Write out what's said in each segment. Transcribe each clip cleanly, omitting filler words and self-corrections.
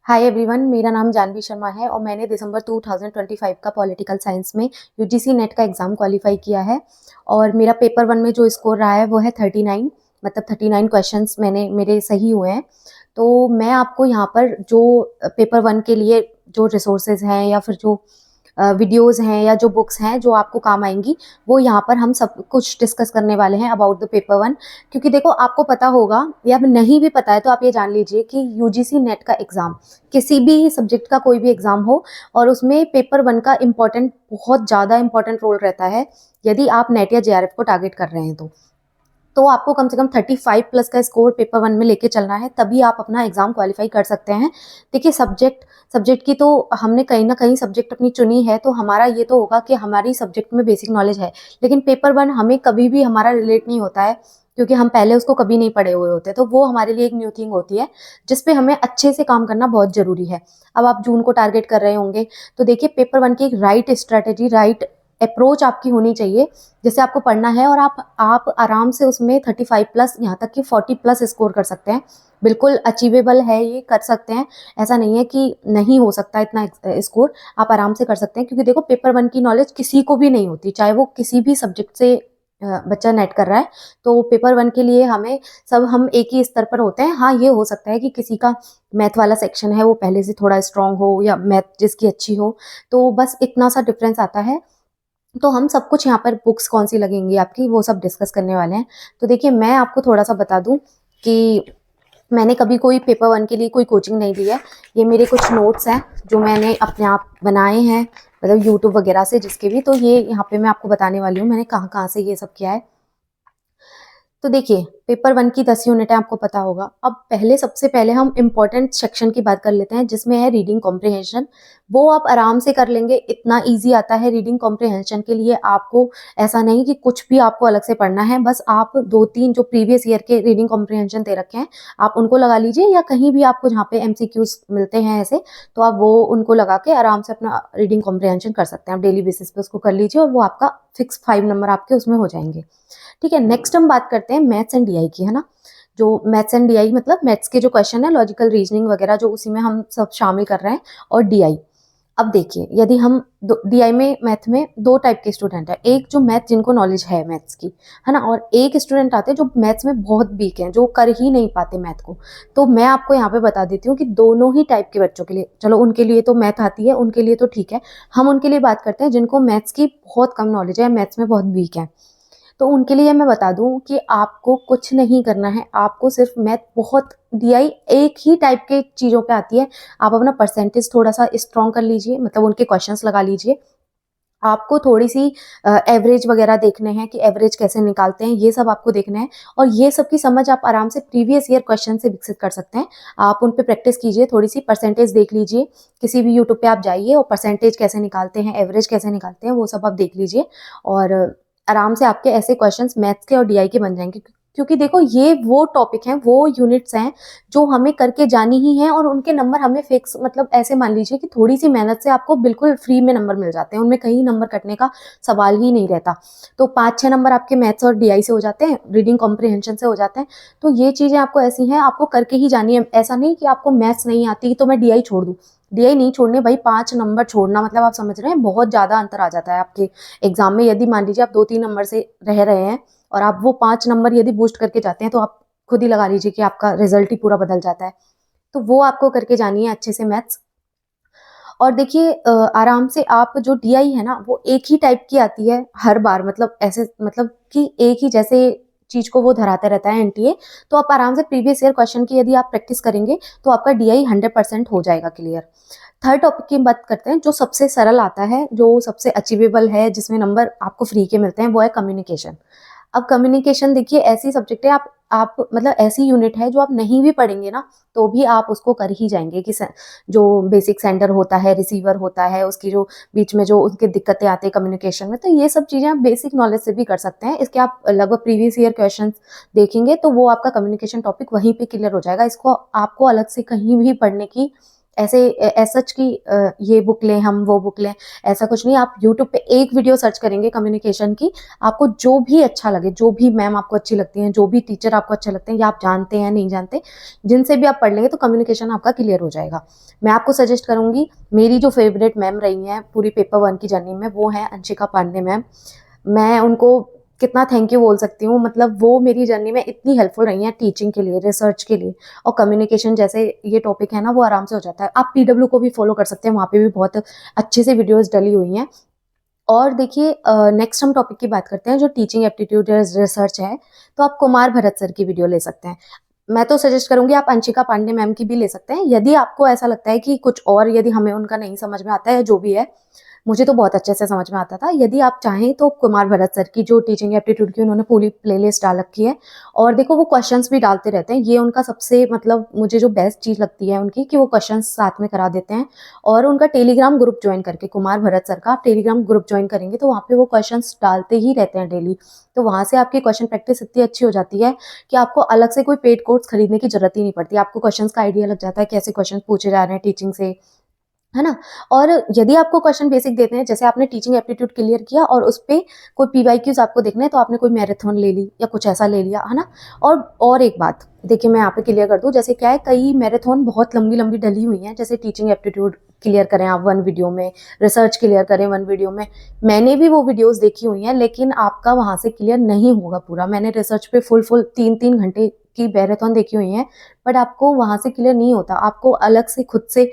Hi everyone, मेरा नाम जानवी शर्मा है और मैंने दिसंबर 2025 का पॉलिटिकल साइंस में यूजीसी नेट का एग्ज़ाम क्वालिफाई किया है। और मेरा पेपर वन में जो स्कोर रहा है वो है 39, मतलब 39 क्वेश्चंस मेरे सही हुए हैं। तो मैं आपको यहाँ पर जो पेपर वन के लिए जो रिसोर्सेज हैं या फिर जो वीडियोस हैं या जो बुक्स हैं जो आपको काम आएंगी, वो यहाँ पर हम सब कुछ डिस्कस करने वाले हैं अबाउट द पेपर वन। क्योंकि देखो, आपको पता होगा या नहीं भी पता है तो आप ये जान लीजिए कि यूजीसी नेट का एग्ज़ाम, किसी भी सब्जेक्ट का कोई भी एग्ज़ाम हो, और उसमें पेपर वन का इम्पॉर्टेंट, बहुत ज़्यादा इंपॉर्टेंट रोल रहता है। यदि आप नेट या जेआरएफ को टारगेट कर रहे हैं तो आपको कम से कम 35 प्लस का स्कोर पेपर वन में लेके चलना है, तभी आप अपना एग्जाम क्वालिफाई कर सकते हैं। देखिए, सब्जेक्ट की तो हमने कहीं ना कहीं सब्जेक्ट अपनी चुनी है, तो हमारा ये तो होगा कि हमारी सब्जेक्ट में बेसिक नॉलेज है। लेकिन पेपर वन हमें कभी भी हमारा रिलेट नहीं होता है, क्योंकि हम पहले उसको कभी नहीं पढ़े हुए होते। तो वो हमारे लिए एक न्यू थिंग होती है, जिसपे हमें अच्छे से काम करना बहुत जरूरी है। अब आप जून को टारगेट कर रहे होंगे, तो देखिए, पेपर वन की एक राइट स्ट्रेटेजी, राइट अप्रोच आपकी होनी चाहिए, जैसे आपको पढ़ना है। और आप आराम से उसमें 35 प्लस, यहाँ तक कि 40 प्लस स्कोर कर सकते हैं। बिल्कुल अचीवेबल है, ये कर सकते हैं। ऐसा नहीं है कि नहीं हो सकता इतना स्कोर, आप आराम से कर सकते हैं। क्योंकि देखो, पेपर वन की नॉलेज किसी को भी नहीं होती, चाहे वो किसी भी सब्जेक्ट से बच्चा नेट कर रहा है। तो पेपर वन के लिए हम एक ही स्तर पर होते हैं। हाँ, ये हो सकता है कि किसी का मैथ वाला सेक्शन है वो पहले से थोड़ा स्ट्रांग हो, या मैथ जिसकी अच्छी हो, तो बस इतना सा डिफरेंस आता है। तो हम सब कुछ यहाँ पर, बुक्स कौन सी लगेंगी आपकी, वो सब डिस्कस करने वाले हैं। तो देखिए, मैं आपको थोड़ा सा बता दूं कि मैंने कभी कोई पेपर वन के लिए कोई कोचिंग नहीं ली है। ये मेरे कुछ नोट्स हैं जो मैंने अपने आप बनाए हैं, मतलब यूट्यूब वगैरह से, जिसके भी। तो ये यहाँ पे मैं आपको बताने वाली हूँ मैंने कहाँ कहाँ से ये सब किया है। तो देखिए, पेपर वन की 10 यूनिट है, आपको पता होगा। अब सबसे पहले हम इम्पोर्टेंट सेक्शन की बात कर लेते हैं, जिसमें है रीडिंग कॉम्प्रिहेंशन। वो आप आराम से कर लेंगे, इतना इजी आता है रीडिंग कॉम्प्रिहेंशन के लिए। आपको ऐसा नहीं कि कुछ भी आपको अलग से पढ़ना है, बस आप 2-3 जो प्रीवियस ईयर के रीडिंग कॉम्प्रिहेंशन दे रखे हैं, आप उनको लगा लीजिए, या कहीं भी आपको जहाँ पे एमसीक्यूज मिलते हैं ऐसे, तो आप वो उनको लगा के आराम से अपना रीडिंग कॉम्प्रिहेंशन कर सकते हैं। आप डेली बेसिस पे उसको कर लीजिए, और वो आपका फिक्स 5 नंबर आपके उसमें हो जाएंगे। ठीक है, नेक्स्ट हम बात करते हैं मैथ्स एंड डीआई की, है ना। जो मैथ्स एंड डीआई, मतलब मैथ्स के जो क्वेश्चन है, लॉजिकल रीजनिंग वगैरह, जो उसी में हम सब शामिल कर रहे हैं। और डीआई, अब देखिए, यदि हम डीआई में, मैथ में दो टाइप के स्टूडेंट है। एक जो मैथ जिनको नॉलेज है मैथ्स की, है ना, और एक स्टूडेंट आते हैं जो मैथ्स में बहुत वीक हैं, जो कर ही नहीं पाते मैथ को। तो मैं आपको यहाँ पे बता देती हूँ कि दोनों ही टाइप के बच्चों के लिए, चलो उनके लिए तो मैथ आती है, उनके लिए तो ठीक है। हम उनके लिए बात करते हैं जिनको मैथ्स की बहुत कम नॉलेज है, मैथ्स में बहुत वीक है। तो उनके लिए मैं बता दूं कि आपको कुछ नहीं करना है, आपको सिर्फ मैथ, बहुत डीआई एक ही टाइप के चीज़ों पे आती है। आप अपना परसेंटेज थोड़ा सा स्ट्रॉन्ग कर लीजिए, मतलब उनके क्वेश्चंस लगा लीजिए। आपको थोड़ी सी एवरेज वगैरह देखने हैं कि एवरेज कैसे निकालते हैं, ये सब आपको देखना है। और ये सब की समझ आप आराम से प्रीवियस ईयर क्वेश्चन से विकसित कर सकते हैं। आप उन पे प्रैक्टिस कीजिए, थोड़ी सी परसेंटेज देख लीजिए, किसी भी यूट्यूब पे आप जाइए और परसेंटेज कैसे निकालते हैं, एवरेज कैसे निकालते हैं, वो सब आप देख लीजिए। और आराम से आपके ऐसे क्वेश्चंस मैथ्स के और डीआई के बन जाएंगे। क्योंकि देखो, ये वो टॉपिक हैं, वो यूनिट्स हैं जो हमें करके जानी ही है, और उनके नंबर हमें फिक्स, मतलब ऐसे मान लीजिए कि थोड़ी सी मेहनत से आपको बिल्कुल फ्री में नंबर मिल जाते हैं, उनमें कहीं नंबर कटने का सवाल ही नहीं रहता। तो 5-6 नंबर आपके मैथ्स और डीआई से हो जाते हैं, रीडिंग कॉम्प्रिहेंशन से हो जाते हैं। तो ये चीज़ें आपको ऐसी हैं, आपको करके ही जानी है। ऐसा नहीं कि आपको मैथ्स नहीं आती तो मैं डीआई छोड़ दूँ। डीआई नहीं छोड़ने भाई, 5 नंबर छोड़ना मतलब, आप समझ रहे हैं, बहुत ज़्यादा अंतर आ जाता है आपके एग्जाम में। यदि मान लीजिए आप 2-3 नंबर से रह रहे हैं, और आप वो 5 नंबर यदि बूस्ट करके जाते हैं, तो आप खुद ही लगा लीजिए कि आपका रिजल्ट ही पूरा बदल जाता है। तो वो आपको करके जानी है अच्छे से मैथ्स। और देखिए, आराम से आप, जो डीआई है ना, वो एक ही टाइप की आती है हर बार, मतलब ऐसे, मतलब कि एक ही जैसे चीज को वो धराता रहता है एनटीए। तो आप आराम से प्रीवियस ईयर क्वेश्चन की यदि आप प्रैक्टिस करेंगे, तो आपका डीआई 100% हो जाएगा क्लियर। थर्ड टॉपिक की बात करते हैं, जो सबसे सरल आता है, जो सबसे अचीवेबल है, जिसमें नंबर आपको फ्री के मिलते हैं, वो है कम्युनिकेशन। अब कम्युनिकेशन देखिए, ऐसी सब्जेक्ट है, आप मतलब ऐसी यूनिट है जो आप नहीं भी पढ़ेंगे ना, तो भी आप उसको कर ही जाएंगे। कि जो बेसिक सेंडर होता है, रिसीवर होता है, उसकी जो बीच में जो उनके दिक्कतें आती है कम्युनिकेशन में, तो ये सब चीज़ें आप बेसिक नॉलेज से भी कर सकते हैं। इसके आप लगभग प्रीवियस ईयर क्वेश्चन देखेंगे, तो वो आपका कम्युनिकेशन टॉपिक वहीं पे क्लियर हो जाएगा। इसको आपको अलग से कहीं भी पढ़ने की ऐसे एज सच कि ये बुक लें हम, वो बुक लें, ऐसा कुछ नहीं। आप यूट्यूब पे एक वीडियो सर्च करेंगे कम्युनिकेशन की, आपको जो भी अच्छा लगे, जो भी मैम आपको अच्छी लगती हैं, जो भी टीचर आपको अच्छे लगते हैं, या आप जानते हैं नहीं जानते, जिनसे भी आप पढ़ लेंगे तो कम्युनिकेशन आपका क्लियर हो जाएगा। मैं आपको सजेस्ट करूँगी, मेरी जो फेवरेट मैम रही हैं पूरी पेपर 1 की जर्नी में, वो हैं अंशिका पांडे मैम। मैं उनको कितना थैंक यू बोल सकती हूँ, मतलब वो मेरी जर्नी में इतनी हेल्पफुल रही हैं टीचिंग के लिए, रिसर्च के लिए, और कम्युनिकेशन जैसे ये टॉपिक है ना, वो आराम से हो जाता है। आप पीडब्ल्यू को भी फॉलो कर सकते हैं, वहाँ पे भी बहुत अच्छे से वीडियोस डली हुई हैं। और देखिए नेक्स्ट हम टॉपिक की बात करते हैं जो टीचिंग एप्टीट्यूड रिसर्च है, तो आप कुमार भरत सर की वीडियो ले सकते हैं। मैं तो सजेस्ट करूंगी आप अंशिका पांडे मैम की भी ले सकते हैं, यदि आपको ऐसा लगता है कि कुछ और यदि हमें उनका नहीं समझ में आता है, जो भी है, मुझे तो बहुत अच्छे से समझ में आता था। यदि आप चाहें तो कुमार भरत सर की जो टीचिंग एप्टीट्यूड की उन्होंने पूरी प्लेलिस्ट डाल रखी है, और देखो वो क्वेश्चंस भी डालते रहते हैं। ये उनका सबसे मतलब मुझे जो बेस्ट चीज़ लगती है उनकी, कि वो क्वेश्चंस साथ में करा देते हैं। और उनका टेलीग्राम ग्रुप ज्वाइन करके, कुमार भरत सर का आप टेलीग्राम ग्रुप ज्वाइन करेंगे तो वहाँ पे वो क्वेश्चंस डालते ही रहते हैं डेली। तो वहाँ से आपकी क्वेश्चन प्रैक्टिस इतनी अच्छी हो जाती है कि आपको अलग से कोई पेड कोर्स खरीदने की जरूरत ही नहीं पड़ती। आपको क्वेश्चंस का आइडिया लग जाता है कैसे क्वेश्चन पूछे जा रहे हैं टीचिंग से, है ना। और यदि आपको क्वेश्चन बेसिक देते हैं, जैसे आपने टीचिंग एप्टीट्यूड क्लियर किया और उस पे कोई पीवाईक्यूज आपको देखने हैं, तो आपने कोई मैराथन ले ली या कुछ ऐसा ले लिया, है ना। और एक बात देखिए, मैं यहाँ पे क्लियर कर दूं, जैसे क्या है, कई मैराथन बहुत लंबी लंबी डली हुई हैं, जैसे टीचिंग एप्टीट्यूड क्लियर करें आप 1 वीडियो में, रिसर्च क्लियर करें 1 वीडियो में। मैंने भी वो वीडियोस देखी हुई हैं, लेकिन आपका वहां से क्लियर नहीं होगा पूरा। मैंने रिसर्च पे फुल 3-3 घंटे की मैराथन देखी हुई है, बट आपको वहां से क्लियर नहीं होता। आपको अलग से खुद से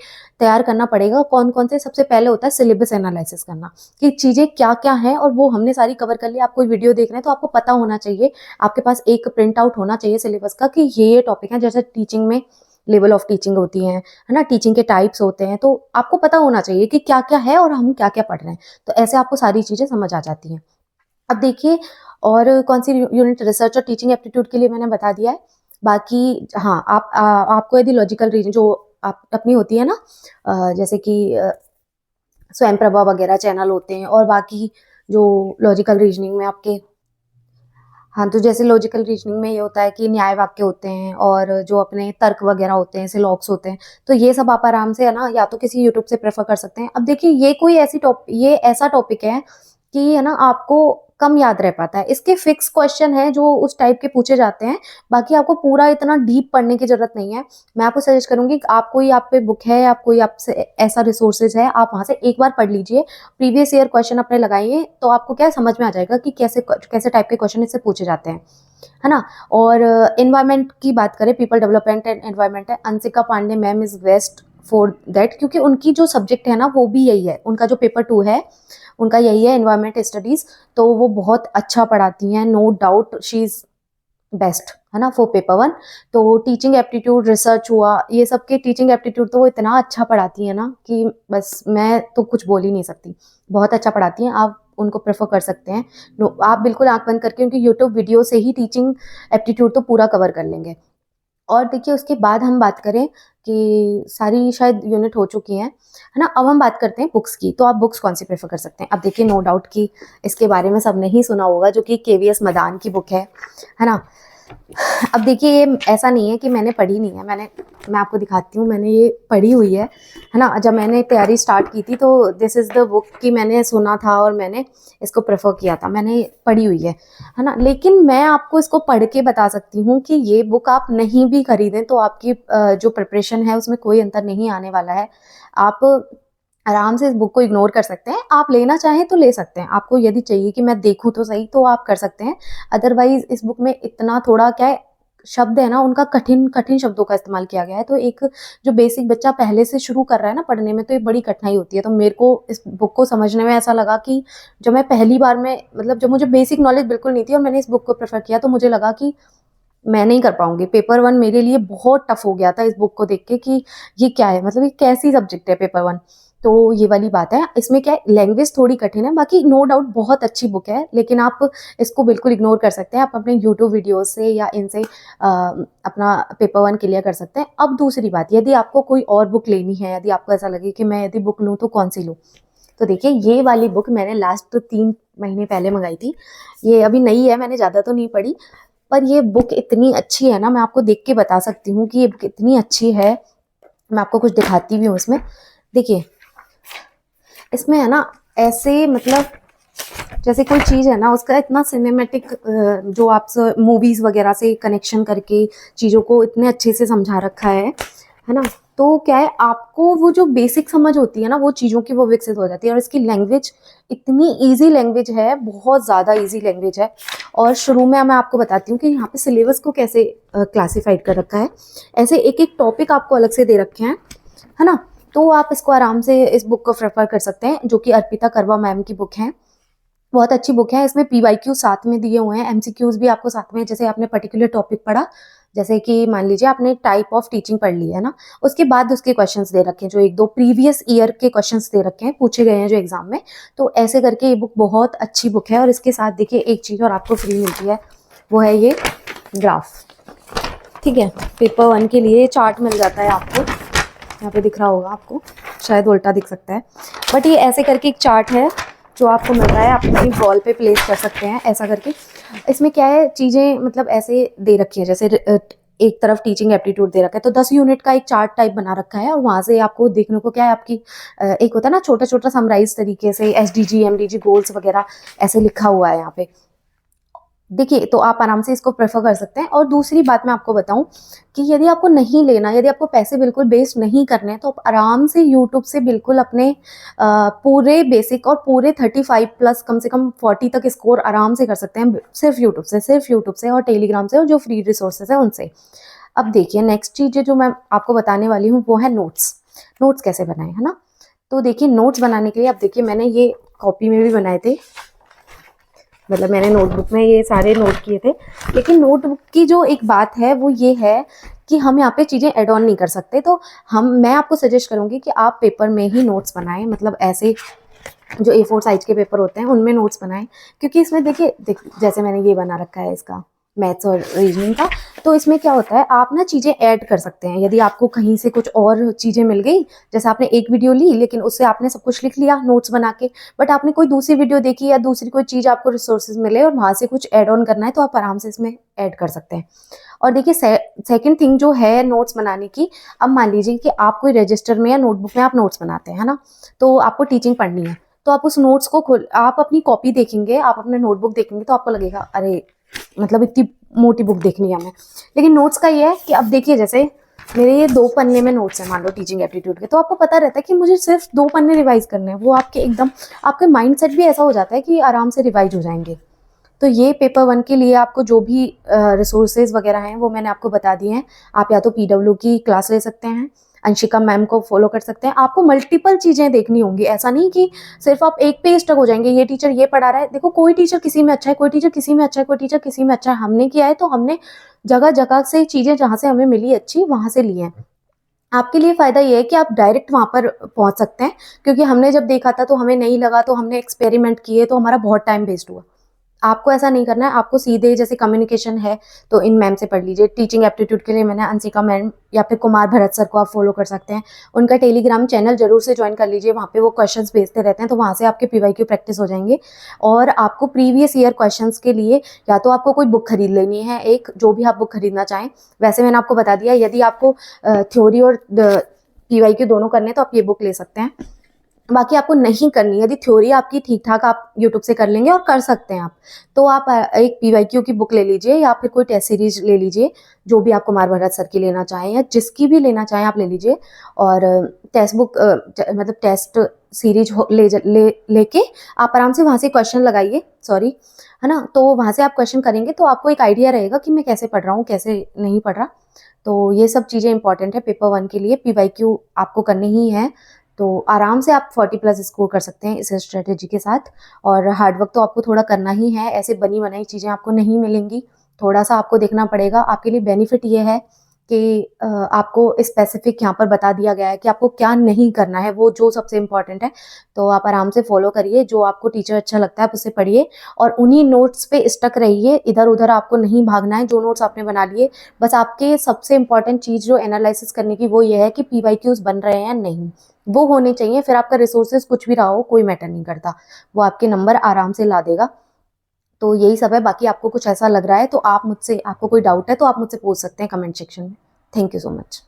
तैयार करना पड़ेगा। कौन कौन से, सबसे पहले होता है सिलेबस एनालिसिस करना, कि चीजें क्या क्या हैं, और वो हमने सारी कवर कर ली। आप कोई वीडियो देख रहे हैं तो आपको पता होना चाहिए, आपके पास एक प्रिंट आउट होना चाहिए सिलेबस का, कि ये टॉपिक है। जैसे टीचिंग में लेवल ऑफ टीचिंग होती है ना, टीचिंग के टाइप्स होते हैं, तो आपको पता होना चाहिए कि क्या क्या है और हम क्या क्या पढ़ रहे हैं। तो ऐसे आपको सारी चीजें समझ आ जाती हैं। अब देखिए, और कौन सी यूनिट, रिसर्च और टीचिंग एप्टीट्यूड के लिए मैंने बता दिया है। बाकी हाँ, आपको यदि लॉजिकल रीजन जो आप अपनी होती है ना, जैसे कि स्वयं प्रभा वगैरह चैनल होते हैं, और बाकी जो लॉजिकल रीजनिंग में आपके, हाँ, तो जैसे लॉजिकल रीजनिंग में ये होता है कि न्याय वाक्य होते हैं, और जो अपने तर्क वगैरह होते हैं, ऐसे लॉग्स होते हैं, तो ये सब आप आराम से, है ना, या तो किसी यूट्यूब से प्रेफर कर सकते हैं। अब देखिए, ये ऐसा टॉपिक है कि, है ना, आपको कम याद रह पाता है। इसके फिक्स क्वेश्चन है जो उस टाइप के पूछे जाते हैं, बाकी आपको पूरा इतना डीप पढ़ने की जरूरत नहीं है। मैं आपको सजेस्ट करूंगी कि आप कोई, आप पे बुक है या कोई आपसे ऐसा रिसोर्सेज है, आप वहां से एक बार पढ़ लीजिए, प्रीवियस ईयर क्वेश्चन अपने लगाइए, तो आपको क्या समझ में आ जाएगा कि कैसे कैसे टाइप के क्वेश्चन इससे पूछे जाते हैं, है ना। और एनवायरमेंट की बात करें, पीपल डेवलपमेंट एंड एनवायरमेंट है, Anshika Pandey ma'am is best for that, क्योंकि उनकी जो सब्जेक्ट है ना वो भी यही है, उनका जो पेपर 2 है उनका यही है, एनवायरमेंट स्टडीज। तो वो बहुत अच्छा पढ़ाती हैं, no doubt she is best, है ना, फॉर पेपर 1। तो टीचिंग एप्टीट्यूड, रिसर्च हुआ, ये सब के टीचिंग एप्टीट्यूड तो वो इतना अच्छा पढ़ाती है ना, कि बस मैं तो कुछ बोल ही नहीं सकती। बहुत अच्छा पढ़ाती हैं, आप उनको प्रेफर कर सकते हैं। आप बिल्कुल आंख बंद करके उनकी यूट्यूब वीडियो से ही टीचिंग एप्टीट्यूड तो पूरा कवर कर लेंगे। और देखिए, उसके बाद हम बात करें कि सारी शायद यूनिट हो चुकी हैं, है ना। अब हम बात करते हैं बुक्स की, तो आप बुक्स कौन सी प्रेफर कर सकते हैं। अब देखिए, नो डाउट कि इसके बारे में सबने ही सुना होगा, जो कि केवीएस मदान की बुक है ना। अब देखिए, ये ऐसा नहीं है कि मैंने पढ़ी नहीं है, मैं आपको दिखाती हूँ, मैंने ये पढ़ी हुई है ना। जब मैंने तैयारी स्टार्ट की थी तो दिस इज़ द बुक की मैंने सुना था और मैंने इसको प्रेफर किया था, मैंने पढ़ी हुई है ना। लेकिन मैं आपको इसको पढ़ के बता सकती हूँ कि ये बुक आप नहीं भी खरीदें तो आपकी जो प्रिपरेशन है उसमें कोई अंतर नहीं आने वाला है। आप आराम से इस बुक को इग्नोर कर सकते हैं। आप लेना चाहें तो ले सकते हैं, आपको यदि चाहिए कि मैं देखूं तो सही, तो आप कर सकते हैं। अदरवाइज इस बुक में इतना थोड़ा क्या है, शब्द है ना, उनका कठिन कठिन शब्दों का इस्तेमाल किया गया है। तो एक जो बेसिक बच्चा पहले से शुरू कर रहा है ना पढ़ने में, तो ये बड़ी कठिनाई होती है। तो मेरे को इस बुक को समझने में ऐसा लगा कि जब मैं पहली बार में, मतलब जब मुझे बेसिक नॉलेज बिल्कुल नहीं थी और मैंने इस बुक को प्रेफर किया, तो मुझे लगा कि मैं नहीं कर पाऊंगी। पेपर 1 मेरे लिए बहुत टफ हो गया था इस बुक को देख के, कि ये क्या है, मतलब ये कैसी सब्जेक्ट है पेपर 1। तो ये वाली बात है, इसमें क्या है, लैंग्वेज थोड़ी कठिन है, बाकी नो डाउट बहुत अच्छी बुक है, लेकिन आप इसको बिल्कुल इग्नोर कर सकते हैं। आप अपने यूट्यूब वीडियो से या इनसे अपना पेपर 1 क्लियर कर सकते हैं। अब दूसरी बात, यदि आपको कोई और बुक लेनी है, यदि आपको ऐसा लगे कि मैं यदि बुक लूँ तो कौन सी लूँ, तो देखिए, ये वाली बुक मैंने लास्ट 3 महीने पहले मंगाई थी। ये अभी नई है, मैंने ज़्यादा तो नहीं पढ़ी, पर ये बुक इतनी अच्छी है ना, मैं आपको देख के बता सकती हूँ कि ये बुक इतनी अच्छी है मैं आपको कुछ दिखाती भी हूँ इसमें। देखिए इसमें है ना ऐसे, मतलब जैसे कोई चीज़ है ना, उसका इतना सिनेमैटिक, जो आप मूवीज़ वगैरह से कनेक्शन करके चीज़ों को इतने अच्छे से समझा रखा है ना। तो क्या है, आपको वो जो बेसिक समझ होती है ना वो चीज़ों की, वो विकसित हो जाती है। और इसकी लैंग्वेज इतनी इजी लैंग्वेज है, बहुत ज़्यादा इजी लैंग्वेज है। और शुरू में मैं आपको बताती हूँ कि यहाँ पे सिलेबस को कैसे क्लासीफाइड कर रखा है। ऐसे एक एक टॉपिक आपको अलग से दे रखे हैं, है ना। तो आप इसको आराम से इस बुक को प्रेफर कर सकते हैं, जो कि अर्पिता करवा मैम की बुक है। बहुत अच्छी बुक है। इसमें PYQ साथ में दिए हुए हैं, MCQs भी आपको साथ में, जैसे आपने पर्टिकुलर टॉपिक पढ़ा, जैसे कि मान लीजिए आपने टाइप ऑफ टीचिंग पढ़ ली है ना, उसके बाद उसके क्वेश्चंस दे रखे हैं, जो एक दो प्रीवियस ईयर के क्वेश्चंस दे रखे हैं, पूछे गए हैं जो एग्जाम में। तो ऐसे करके ये बुक बहुत अच्छी बुक है। और इसके साथ देखिए एक चीज़ और आपको फ्री मिलती है, वो है ये ग्राफ। ठीक है, पेपर 1 के लिए चार्ट मिल जाता है आपको, यहाँ पे दिख रहा होगा आपको, शायद उल्टा दिख सकता है, बट ये ऐसे करके एक चार्ट है जो आपको मिल रहा है। आप अपनी वॉल पे प्लेस कर सकते हैं ऐसा करके। इसमें क्या है, चीज़ें मतलब ऐसे दे रखी है, जैसे एक तरफ टीचिंग एप्टीट्यूड दे रखा है, तो 10 यूनिट का एक चार्ट टाइप बना रखा है। और वहाँ से आपको देखने को क्या है, आपकी एक होता है ना छोटा छोटा समराइज तरीके से SDG MDG गोल्स वगैरह ऐसे लिखा हुआ है यहाँ पे। देखिए, तो आप आराम से इसको प्रेफर कर सकते हैं। और दूसरी बात मैं आपको बताऊं कि यदि आपको नहीं लेना, यदि आपको पैसे बिल्कुल वेस्ट नहीं करने हैं, तो आप आराम से यूट्यूब से बिल्कुल अपने पूरे बेसिक और पूरे 35 प्लस कम से कम 40 तक स्कोर आराम से कर सकते हैं, सिर्फ यूट्यूब से और टेलीग्राम से, और जो फ्री रिसोर्सेज है उनसे। अब देखिए नेक्स्ट चीज़ जो मैं आपको बताने वाली हूँ वो है नोट्स। नोट्स कैसे बनाए, है ना। तो देखिए नोट्स बनाने के लिए, अब देखिए मैंने ये कॉपी में भी बनाए थे, मतलब मैंने नोटबुक में ये सारे नोट किए थे। लेकिन नोटबुक की जो एक बात है वो ये है कि हम यहाँ पे चीज़ें ऐड ऑन नहीं कर सकते। तो मैं आपको सजेस्ट करूँगी कि आप पेपर में ही नोट्स बनाएं, मतलब ऐसे जो A4 साइज के पेपर होते हैं उनमें नोट्स बनाएं। क्योंकि इसमें देखिए जैसे मैंने ये बना रखा है इसका मैथ्स और रीजनिंग का, तो इसमें क्या होता है, आप ना चीज़ें ऐड कर सकते हैं। यदि आपको कहीं से कुछ और चीज़ें मिल गई, जैसे आपने एक वीडियो ली लेकिन उससे आपने सब कुछ लिख लिया नोट्स बना के, बट आपने कोई दूसरी वीडियो देखी या दूसरी कोई चीज़ आपको रिसोर्सेज मिले और वहाँ से कुछ ऐड ऑन करना है, तो आप आराम से इसमें ऐड कर सकते हैं। और देखिए सेकंड थिंग जो है नोट्स बनाने की, अब मान लीजिए कि आप कोई रजिस्टर में या नोटबुक में आप नोट्स बनाते हैं, है ना, तो आपको टीचिंग पढ़नी है, तो आप उस नोट्स को आप अपनी कॉपी देखेंगे, आप अपने नोटबुक देखेंगे, तो आपको लगेगा अरे मतलब इतनी मोटी बुक देखनी है हमें। लेकिन नोट्स का ये है कि अब देखिए जैसे मेरे ये 2 पन्ने में नोट्स हैं मान लो टीचिंग एप्टीट्यूड के, तो आपको पता रहता है कि मुझे सिर्फ 2 पन्ने रिवाइज करने हैं, वो आपके एकदम आपके माइंड सेट भी ऐसा हो जाता है कि आराम से रिवाइज हो जाएंगे। तो ये पेपर 1 के लिए आपको जो भी रिसोर्सेज वगैरह हैं वो मैंने आपको बता दिए हैं। आप या तो PW की क्लास ले सकते हैं, अंशिका मैम को फॉलो कर सकते हैं। आपको मल्टीपल चीज़ें देखनी होंगी, ऐसा नहीं कि सिर्फ आप एक पेज तक हो जाएंगे, ये टीचर ये पढ़ा रहा है। देखो कोई टीचर किसी में अच्छा है, कोई टीचर किसी में अच्छा है, कोई टीचर किसी में अच्छा है। हमने किया है तो हमने जगह जगह से चीज़ें जहाँ से हमें मिली अच्छी वहाँ से ली हैं। आपके लिए फ़ायदा ये है कि आप डायरेक्ट वहाँ पर पहुँच सकते हैं, क्योंकि हमने जब देखा था तो हमें नहीं लगा, तो हमने एक्सपेरिमेंट किए, तो हमारा बहुत टाइम वेस्ट हुआ। आपको ऐसा नहीं करना है, आपको सीधे जैसे कम्युनिकेशन है तो इन मैम से पढ़ लीजिए। टीचिंग एप्टीट्यूड के लिए मैंने अंशिका मैम या फिर कुमार भरत सर को आप फॉलो कर सकते हैं। उनका टेलीग्राम चैनल जरूर से ज्वाइन कर लीजिए, वहाँ पे वो क्वेश्चंस भेजते रहते हैं, तो वहाँ से आपके PYQ प्रैक्टिस हो जाएंगे। और आपको प्रीवियस ईयर क्वेश्चंस के लिए या तो आपको कोई बुक खरीद लेनी है, एक जो भी आप बुक खरीदना चाहें। वैसे मैंने आपको बता दिया, यदि आपको थ्योरी और PYQ दोनों करने हैं तो आप ये बुक ले सकते हैं। बाकी आपको नहीं करनी, यदि थ्योरी आपकी ठीक ठाक आप यूट्यूब से कर लेंगे और कर सकते हैं आप, तो आप एक PYQ की बुक ले लीजिए या फिर कोई टेस्ट सीरीज ले लीजिए, जो भी आप कुमार भरत सर की लेना चाहें या जिसकी भी लेना चाहें आप ले लीजिए। और टेक्स्ट बुक मतलब टेस्ट सीरीज लेके आप आराम से वहाँ से क्वेश्चन लगाइए, सॉरी, है ना। तो वहाँ से आप क्वेश्चन करेंगे तो आपको एक आइडिया रहेगा कि मैं कैसे पढ़ रहा हूँ, कैसे नहीं पढ़ रहा। तो ये सब चीज़ें इंपॉर्टेंट है पेपर 1 के लिए। PYQ आपको करनी ही है, तो आराम से आप 40 प्लस स्कोर कर सकते हैं इस स्ट्रेटेजी के साथ। और हार्डवर्क तो आपको थोड़ा करना ही है, ऐसे बनी बनाई चीज़ें आपको नहीं मिलेंगी, थोड़ा सा आपको देखना पड़ेगा। आपके लिए बेनिफिट ये है कि आपको स्पेसिफिक यहाँ पर बता दिया गया है कि आपको क्या नहीं करना है, वो जो सबसे इम्पॉर्टेंट है। तो आप आराम से फॉलो करिए, जो आपको टीचर अच्छा लगता है आप उससे पढ़िए और उन्हीं नोट्स पे स्टक रहिए, इधर उधर आपको नहीं भागना है। जो नोट्स आपने बना लिए, बस आपके सबसे इम्पॉर्टेंट चीज़ जो एनालिसिस करने की वो ये है कि PYQs बन रहे हैं या नहीं, वो होने चाहिए। फिर आपका रिसोर्सेज कुछ भी रहा हो कोई मैटर नहीं करता, वो आपके नंबर आराम से ला देगा। तो यही सब है। बाकी आपको कुछ ऐसा लग रहा है तो आप मुझसे, आपको कोई डाउट है तो आप मुझसे पूछ सकते हैं कमेंट सेक्शन में। Thank you so much.